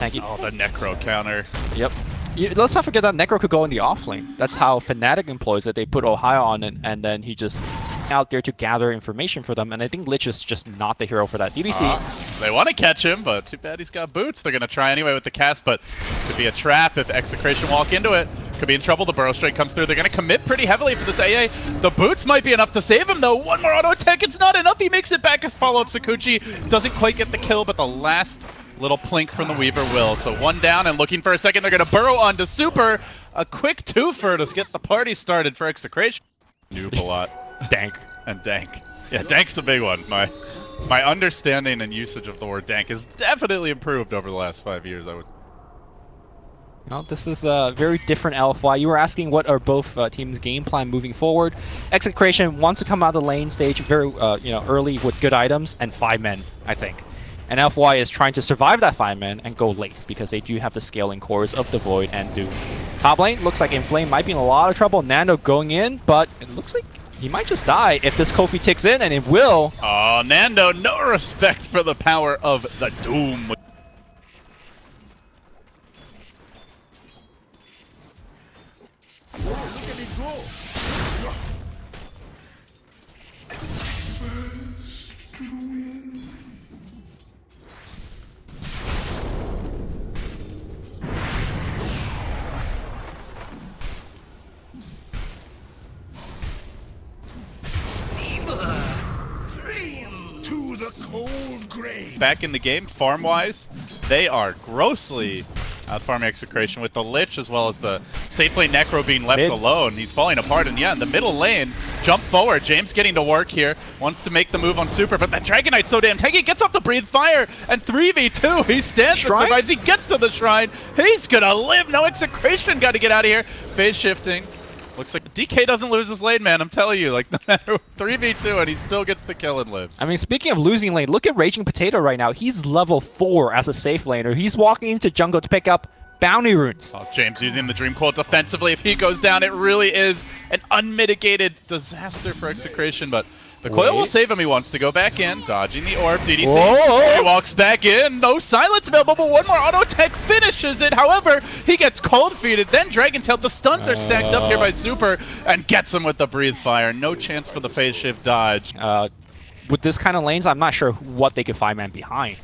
Oh, the Necro counter. Yep. Let's not forget that Necro could go in the off lane. That's how Fnatic employs it. They put Ohio on it, and then he just out there to gather information for them. And I think Lich is just not the hero for that. DDC. They want to catch him, but too bad he's got boots. They're going to try anyway with the cast, but this could be a trap if Execration walk into it. Could be in trouble. The burrow straight comes through. They're going to commit pretty heavily for this AA. The boots might be enough to save him, though. One more auto attack. It's not enough. He makes it back as follow-up. Sakuchi doesn't quite get the kill, but the last little plink from the Weaver will. So one down and looking for a second. They're going to burrow onto Super. A quick twofer to get the party started for Execration. Noob a lot. Dank. And dank. Yeah, dank's a big one. My understanding and usage of the word dank has definitely improved over the last 5 years, I would. Well, this is a very different LFY. You were asking what are both teams' game plan moving forward. Execration wants to come out of the lane stage very early with good items and 5 men, I think. And LFY is trying to survive that 5 men and go late because they do have the scaling cores of the Void and Doom. Top lane looks like Inflame might be in a lot of trouble. Nando going in, but it looks like he might just die if this Kofi ticks in, and it will. Oh, Nando, no respect for the power of the Doom. Back in the game, farm-wise, they are grossly out-farming Execration with the Lich as well as the safe lane Necro being left alone. He's falling apart, and yeah, in the middle lane, jump forward. James getting to work here, wants to make the move on Super, but that Dragon Knight's so damn tanky, gets up to breathe fire, and 3v2, he stands and survives, he gets to the shrine, he's gonna live, no Execration, gotta get out of here. Phase shifting. Looks like DK doesn't lose his lane, man. I'm telling you, like, no matter 3v2, and he still gets the kill and lives. I mean, speaking of losing lane, look at Raging Potato right now. He's level 4 as a safe laner. He's walking into jungle to pick up bounty runes. Oh, James using the Dream Coil defensively. If he goes down, it really is an unmitigated disaster for Execration, but the coil will save him. He wants to go back in, dodging the orb. DDC. Whoa. He walks back in. No silence available, but one more auto tech finishes it. However, he gets cold feeded. Then Dragon Tail. The stuns are stacked up here by Super and gets him with the breathe fire. No chance for the phase shift dodge. With this kind of lanes, I'm not sure what they could 5-man behind.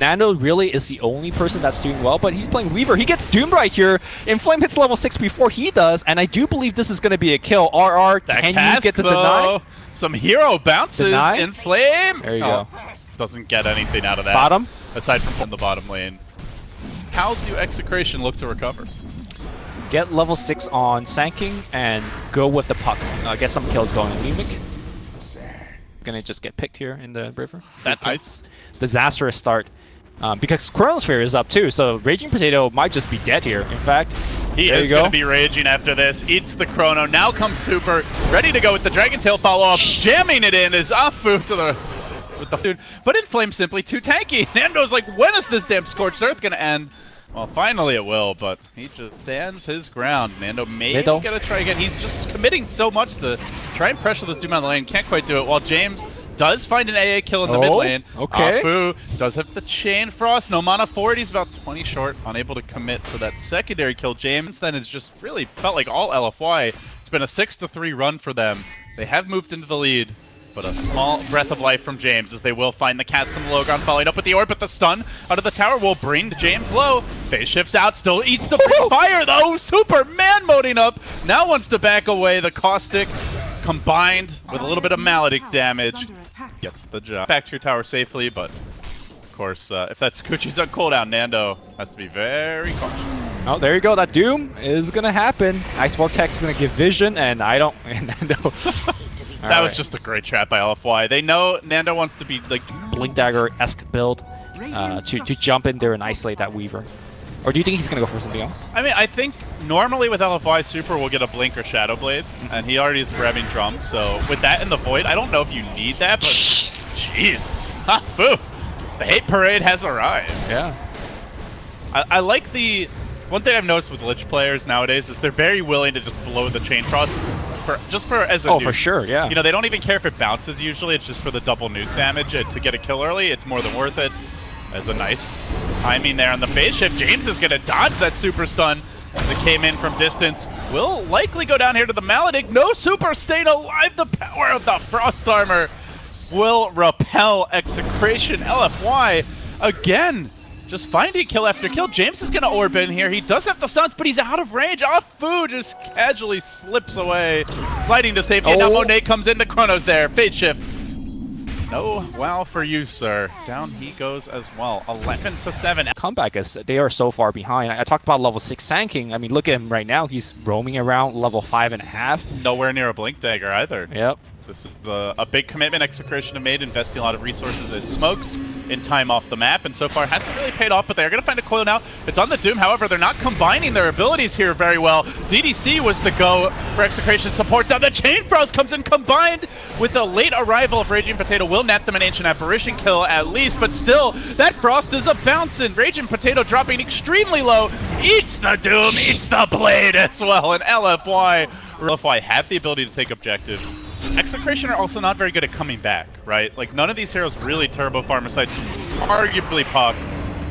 Nando really is the only person that's doing well, but he's playing Weaver. He gets Doomed right here. Inflame hits level 6 before he does, and I do believe this is going to be a kill. RR, can you get the deny? Some hero bounces. Inflame. There you go. Doesn't get anything out of that. Bottom? Aside from the bottom lane. How do Execration look to recover? Get level 6 on Sanking and go with the puck. Get some kills going. Mimic. Gonna just get picked here in the river. That nice. Disastrous start. Because Chronosphere is up too, so Raging Potato might just be dead here. In fact, he is going to be raging after this. Eats the Chrono. Now comes Super, ready to go with the Dragon Tail follow-up. Jamming it in is Afu to the dude. But Inflame simply too tanky. Nando's like, when is this damn Scorched Earth going to end? Well, finally it will, but he just stands his ground. Nando may going to try again. He's just committing so much to try and pressure this Doom out of the lane. Can't quite do it, while James does find an AA kill in the mid lane. Okay. Afu does have the Chain Frost. No mana forward. He's about 20 short. Unable to commit for that secondary kill. James then has just really felt like all LFY. It's been a 6-3 run for them. They have moved into the lead, but a small breath of life from James as they will find the cast from the Logon, following up with the orb, but the stun out of the tower will bring James low. Phase shifts out, still eats the fire though. Super man-moding up. Now wants to back away. The Caustic combined with a little bit of Maledict damage gets the job. Back to your tower safely, but of course, if that Sakuchi's on cooldown, Nando has to be very cautious. Oh, there you go. That Doom is going to happen. Ice Vortex is going to give vision, and I don't... Nando... That was just a great trap by LFY. They know Nando wants to be like Blink Dagger-esque build to jump in there and isolate that Weaver. Or do you think he's going to go for something else? I mean, I think normally with LFY, Super will get a Blink or Shadow Blade, and he already is grabbing Drum. So with that in the Void, I don't know if you need that, but Jesus. Ha, boo. The hate parade has arrived. Yeah. I like the... One thing I've noticed with Lich players nowadays is they're very willing to just blow the Chain Frost as a nuke. For sure, yeah. You know, they don't even care if it bounces usually. It's just for the double nuke damage. To get a kill early, it's more than worth it as a nice timing there on the phase shift. James is going to dodge that super stun as it came in from distance. Will likely go down here to the Maledict. No super, staying alive. The power of the Frost Armor will repel Execration. LFY again, just finding kill after kill. James is going to orb in here. He does have the stuns, but he's out of range. Afu just casually slips away, sliding to safety. Now Monet comes in. The Chrono's there. Fade shift. No wow for you, sir. Down he goes as well. 11-7. Comeback as they are so far behind. I talked about level 6 tanking. I mean, look at him right now. He's roaming around level 5.5. Nowhere near a Blink Dagger either. Yep. This is a big commitment Execration have made, investing a lot of resources in smokes, in time off the map, and so far hasn't really paid off, but they're going to find a coil now. It's on the Doom, however, they're not combining their abilities here very well. DDC was the go for Execration support down. The Chain Frost comes in combined with the late arrival of Raging Potato. Will net them an Ancient Apparition kill at least, but still, that Frost is a bouncing. Raging Potato dropping extremely low, eats the Doom, eats the Blade as well, and LFY have the ability to take objectives. Execration are also not very good at coming back, right? Like, none of these heroes really turbo farm aside arguably Puck,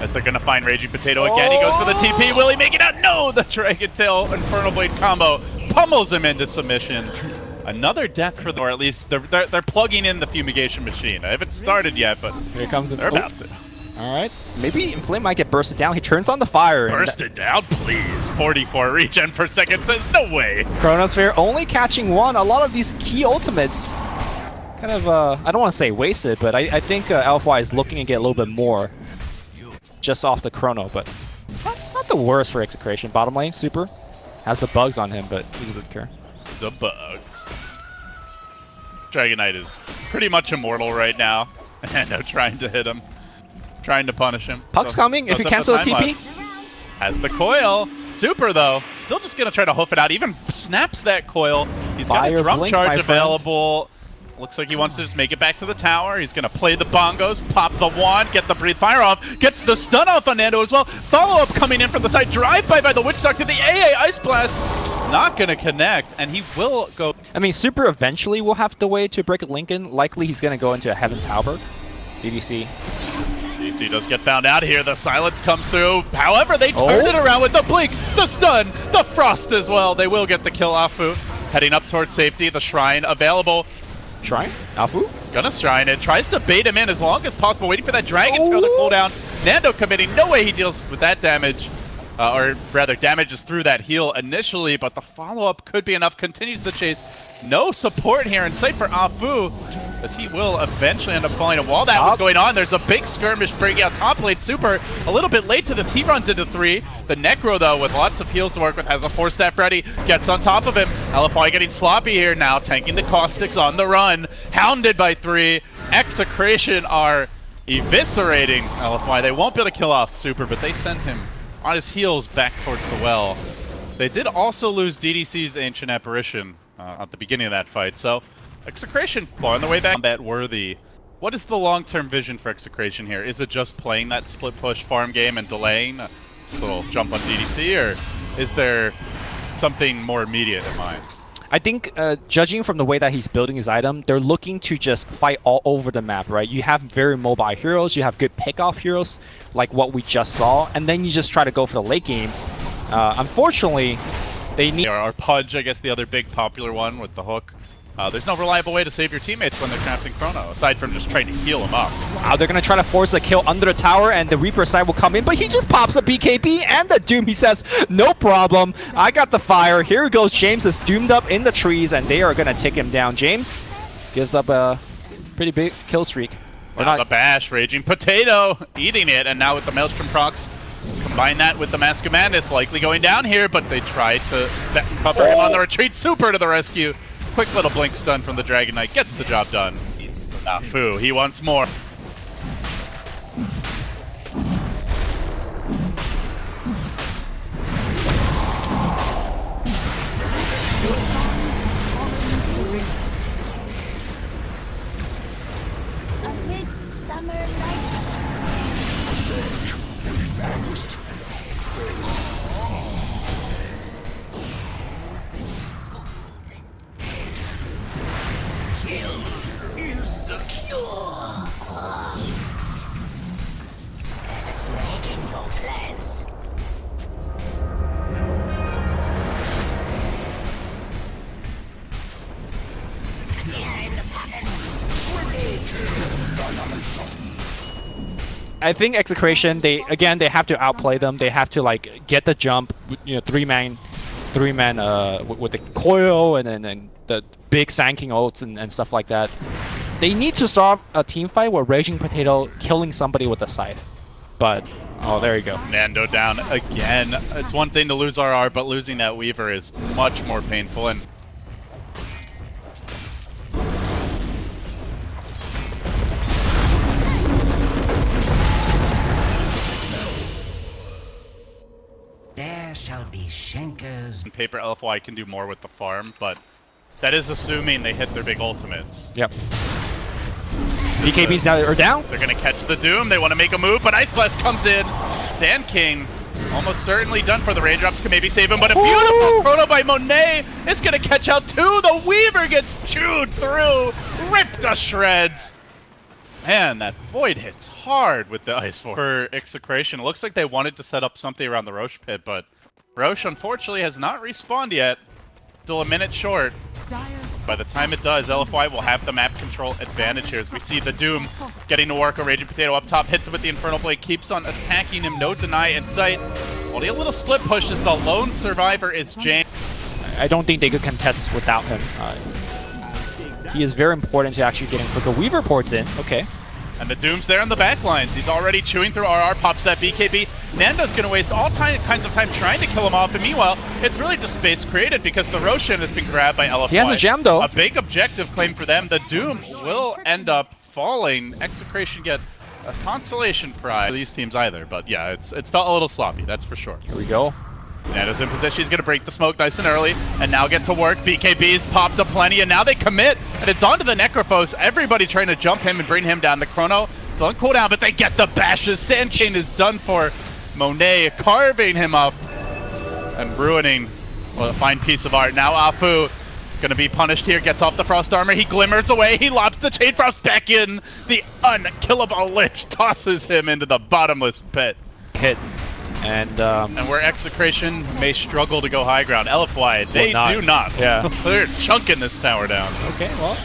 as they're going to find Raging Potato again. He goes for the TP. Will he make it out? No! The Dragon Tail Infernal Blade combo pummels him into submission. Another death for them, or at least they're plugging in the fumigation machine. I haven't started yet, but here comes they're about to. All right. Maybe Inflame might get bursted down. He turns on the fire. Burst it down, please. 44 regen per second says no way. Chronosphere only catching one. A lot of these key ultimates kind of, I don't want to say wasted, but I think LFY is looking to get a little bit more just off the Chrono, but not the worst for Execration. Bottom lane, Super, has the bugs on him, but he doesn't care. The bugs. Dragon Knight is pretty much immortal right now. And they're trying to hit him. Trying to punish him. Puck's coming if you cancel the TP. Has the coil. Super, though, still just going to try to hoof it out. Even snaps that coil. He's got a drum charge available. Looks like he wants to just make it back to the tower. He's going to play the bongos, pop the wand, get the breathe fire off, gets the stun off on Nando as well. Follow-up coming in from the side. Drive-by by the Witch Doctor. The AA Ice Blast not going to connect, and he will go. I mean, Super eventually will have the way to break a Lincoln. Likely he's going to go into a Heaven's Halberd. DDC. DDC does get found out here. The silence comes through. However, they turn it around with the blink, the stun, the frost as well. They will get the kill. Afu heading up towards safety. The shrine available. Shrine? Afu? Gonna shrine it. Tries to bait him in as long as possible, waiting for that dragon tail to cool down. Nando committing. No way he deals with that damage. Or rather, damages through that heal initially, but the follow-up could be enough. Continues the chase. No support here in sight for Afu, as he will eventually end up falling. And while that was going on, there's a big skirmish breaking out top lane. Super a little bit late to this. He runs into 3. The Necro, though, with lots of heals to work with, has a 4-staff ready. Gets on top of him. LFY getting sloppy here now, tanking the Caustics on the run. Hounded by 3. Execration are eviscerating LFY. They won't be able to kill off Super, but they send him on his heels back towards the well. They did also lose DDC's Ancient Apparition at the beginning of that fight, so Execration on the way back. Combat worthy. What is the long-term vision for Execration here? Is it just playing that split push farm game and delaying a little jump on DDC, or is there something more immediate in mind? I think, judging from the way that he's building his item, they're looking to just fight all over the map, right? You have very mobile heroes, you have good pick-off heroes, like what we just saw, and then you just try to go for the late game. Unfortunately, they need... Or Pudge, I guess, the other big popular one with the hook. There's no reliable way to save your teammates when they're crafting Chrono, aside from just trying to heal them up. Wow, they're going to try to force a kill under the tower, and the Reaper side will come in, but he just pops a BKB and the Doom. He says, no problem, I got the fire. Here goes James is doomed up in the trees, and they are going to take him down. James gives up a pretty big kill streak. Now the bash, Raging Potato, eating it, and now with the Maelstrom procs, combine that with the Mask of Madness, likely going down here, but they try to cover him on the retreat. Super to the rescue. Quick little blink stun from the Dragon Knight gets the job done. Afu, he wants more. A midsummer night. Kill is the cure. I think Execration, they have to outplay them. They have to like get the jump, three-man with the coil and then the big Sand King ults and stuff like that. They need to start a team fight where Raging Potato killing somebody with a scythe. But, oh, there you go. Nando down again. It's one thing to lose RR, but losing that Weaver is much more painful. And there shall be Shankers. on paper, LFY can do more with the farm, but that is assuming they hit their big ultimates. Yep. BKBs now are down. They're going to catch the Doom. They want to make a move, but Ice Blast comes in. Sand King almost certainly done for. The raindrops can maybe save him, but a beautiful chrono by Monet is going to catch out two. The Weaver gets chewed through, ripped to shreds. Man, that Void hits hard with the Ice Force. For Execration, it looks like they wanted to set up something around the Roche pit, but Roche unfortunately has not respawned yet. Still a minute short. By the time it does, LFY will have the map control advantage here as we see the Doom getting to work. A Raging Potato up top, hits him with the Infernal Blade, keeps on attacking him, no deny in sight. Only a little split push as the lone survivor is James. I don't think they could contest without him. He is very important to actually getting quicker. Weaver ports in, okay. And the Doom's there on the back lines. He's already chewing through RR, pops that BKB. Nando's going to waste all kinds of time trying to kill him off, and meanwhile, it's really just space created because the Roshan has been grabbed by LFY. He has a gem, though. A big objective claim for them. The Doom will end up falling. Execration get a consolation prize for these teams either, but yeah, it's felt a little sloppy, that's for sure. Here we go. Nando's in position, he's going to break the smoke nice and early, and now get to work. BKB's popped up plenty, and now they commit, and it's onto the Necrophos. Everybody trying to jump him and bring him down. The Chrono still on cooldown, but they get the bashes. Sand King is done for. Monet carving him up and ruining a fine piece of art. Now Afu going to be punished here, gets off the Frost Armor, he glimmers away, he lobs the Chain Frost back in. The unkillable Lich tosses him into the bottomless pit. Hit. And where Execration may struggle to go high ground, LFY, they do not. Yeah. They're chunking this tower down. Okay, well.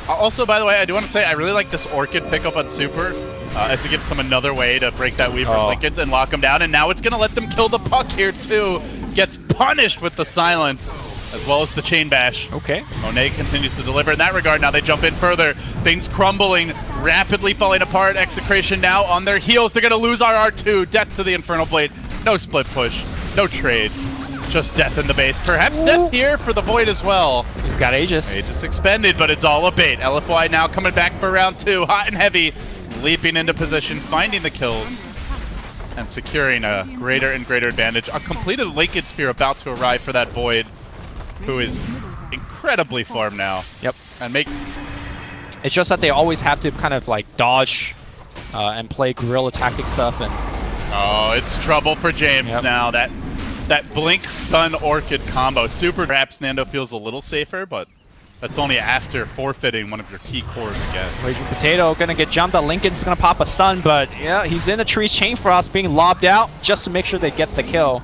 Also, by the way, I do want to say I really like this Orchid pickup on Super, as it gives them another way to break that Weaver's linkage and lock them down, and now it's going to let them kill the puck here too. Gets punished with the silence, as well as the chain bash. Okay. Monet continues to deliver in that regard. Now they jump in further. Things crumbling, rapidly falling apart. Execration now on their heels. They're going to lose RR2. Death to the Infernal Blade. No split push. No trades. Just death in the base. Perhaps death here for the Void as well. He's got Aegis. Aegis expended, but it's all a bait. LFY now coming back for round two. Hot and heavy. Leaping into position, finding the kills, and securing a greater and greater advantage. A completed Linked Sphere about to arrive for that Void, who is incredibly farmed now. Yep. And make. It's just that they always have to kind of like dodge and play guerrilla tactic stuff. And oh, it's trouble for James now. That Blink Stun Orchid combo. Super. Perhaps Nando feels a little safer, but that's only after forfeiting one of your key cores again. Raging Potato gonna get jumped. Lincoln's gonna pop a stun, but yeah, he's in the trees. Chain Frost being lobbed out just to make sure they get the kill.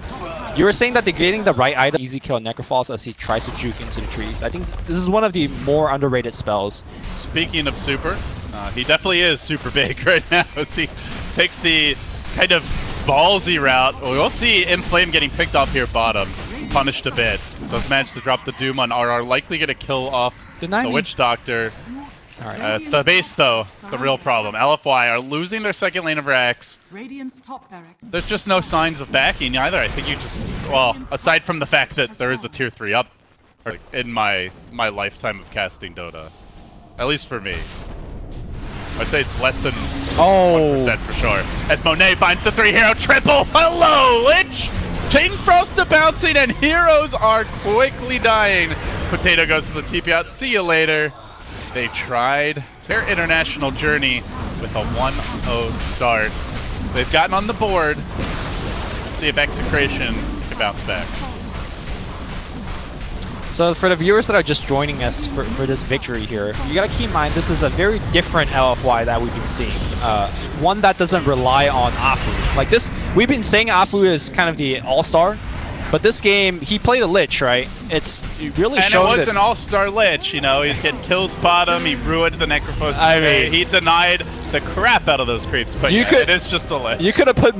You were saying that they're getting the right item. Easy kill Necrophos as he tries to juke into the trees. I think this is one of the more underrated spells. Speaking of Super, he definitely is super big right now as he takes the kind of ballsy route. We'll see Inflame getting picked off here bottom. Punished a bit. Does manage to drop the Doom on RR. Likely going to kill off the Witch Doctor. All right. The base, though, the real problem. LFY are losing their second lane of Rax. Radiant's top barracks. There's just no signs of backing either. I think you just, well, aside from the fact that there is a tier 3 up in my lifetime of casting Dota. At least for me. I'd say it's less than 1% for sure. As Monet finds the 3-hero triple. Hello, Lich! Chain Frost bouncing, and heroes are quickly dying. Potato goes to the TP out. See you later. They tried their international journey with a 1-0 start. They've gotten on the board. See if Execration can bounce back. So for the viewers that are just joining us for this victory here, you gotta keep in mind this is a very different LFY that we've been seeing. One that doesn't rely on Afu. Like this, we've been saying Afu is kind of the all-star, But this game, he played a Lich, right? It's really And it showing was that an all-star Lich, you know, he's getting kills bottom, he ruined the Necrophos. I mean- he denied the crap out of those creeps, but You yeah, could- it is just a Lich. you could have put